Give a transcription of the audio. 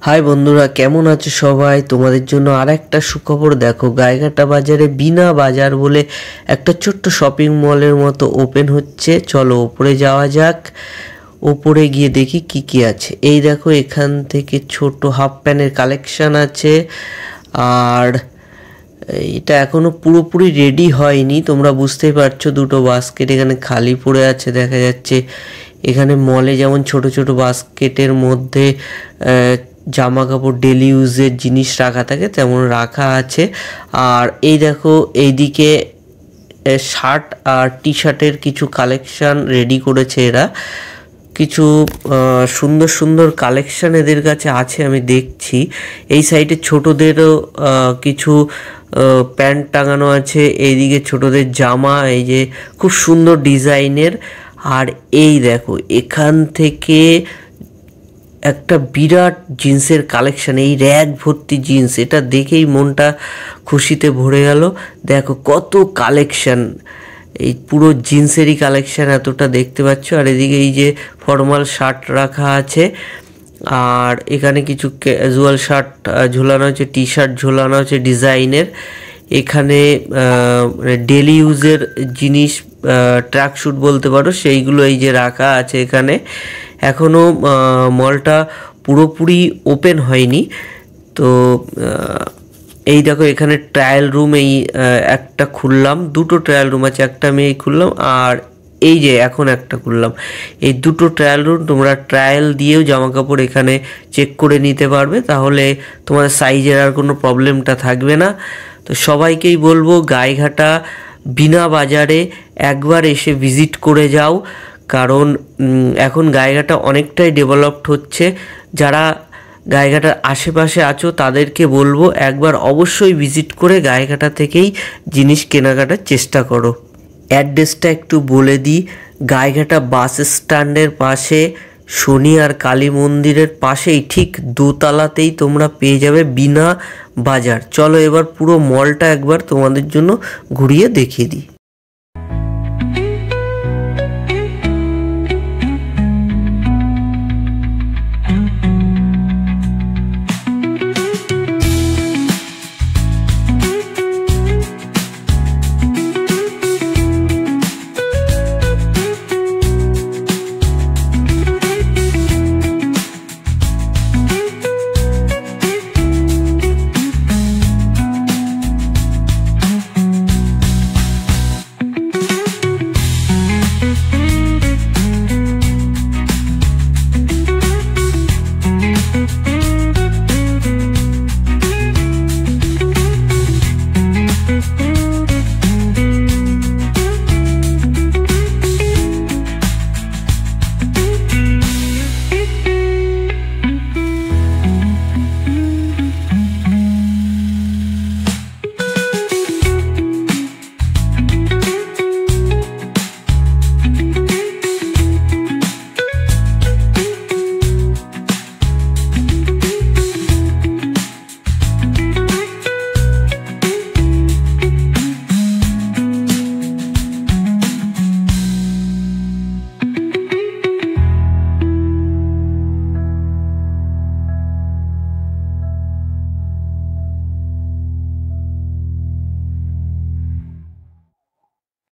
High বন্ধুরা, কেমন আছো সবাই? তোমাদের জন্য আর একটা সুখবর। দেখো, গাইঘাটা বাজারে বিনা বাজার বলে একটা ছোট্ট শপিং মলের মতো ওপেন হচ্ছে। চলো ওপরে যাওয়া যাক। ওপরে গিয়ে দেখি কি কি আছে। এই দেখো, এখান থেকে ছোট হাফ প্যান্টের কালেকশন আছে। আর এটা এখনো পুরোপুরি রেডি হয়নি, তোমরা বুঝতেই পারছো। দুটো বাস্কেট এখানে খালি পড়ে আছে দেখা যাচ্ছে। এখানে মলে যেমন ছোট ছোট বাস্কেটের মধ্যে জামা কাপড় ডেলি ইউজের জিনিস রাখা থাকে, তেমন রাখা আছে। আর এই দেখো, এইদিকে শার্ট আর টি শার্টের কিছু কালেকশান রেডি করেছে এরা। কিছু সুন্দর সুন্দর কালেকশান এদের কাছে আছে, আমি দেখছি। এই সাইডে ছোটদেরও কিছু প্যান্ট টাঙানো আছে। এইদিকে ছোটদের জামা, এই যে খুব সুন্দর ডিজাইনের। আর এই দেখো, এখান থেকে একটা বিরাট জিন্সের কালেকশান, এই র্যাক ভর্তি জিন্স। এটা দেখেই মনটা খুশিতে ভরে গেল। দেখো কত কালেকশান, এই পুরো জিন্সেরই কালেকশান এতটা দেখতে পাচ্ছ। আর এদিকে এই যে ফর্মাল শার্ট রাখা আছে। আর এখানে কিছু ক্যাজুয়াল শার্ট ঝোলানো আছে, টি শার্ট ঝোলানো আছে ডিজাইনের। এখানে ডেলি ইউজের জিনিস, ট্র্যাক স্যুট বলতে পারো, সেইগুলো এই যে রাখা আছে এখানে। এখনও মলটা পুরোপুরি ওপেন হয়নি। তো এই দেখো, এখানে ট্রায়াল রুম এই একটা খুললাম। দুটো ট্রায়াল রুম আছে, একটা আমি এই খুললাম আর এই যে এখন একটা খুললাম। এই দুটো ট্রায়াল রুম, তোমরা ট্রায়াল দিয়েও জামা কাপড় এখানে চেক করে নিতে পারবে, তাহলে তোমাদের সাইজের আর কোনো প্রবলেমটা থাকবে না। তো সবাইকেই বলবো, গাইঘাটা বিনা বাজারে একবার এসে ভিজিট করে যাও। কারণ এখন গাইঘাটা অনেকটাই ডেভেলপড হচ্ছে। যারা গাইঘাটার আশেপাশে আছো তাদেরকে বলবো একবার অবশ্যই ভিজিট করে গাইঘাটা থেকেই জিনিস কেনাকাটার চেষ্টা করো। অ্যাড্রেসটা একটু বলে দিই। গাইঘাটা বাস স্ট্যান্ডের পাশে, শনি আর কালী মন্দিরের পাশেই ঠিক দোতলাতেই তোমরা পেয়ে যাবে বিনা বাজার। চলো এবার পুরো মলটা একবার তোমাদের জন্য ঘুরিয়ে দেখিয়ে দিই।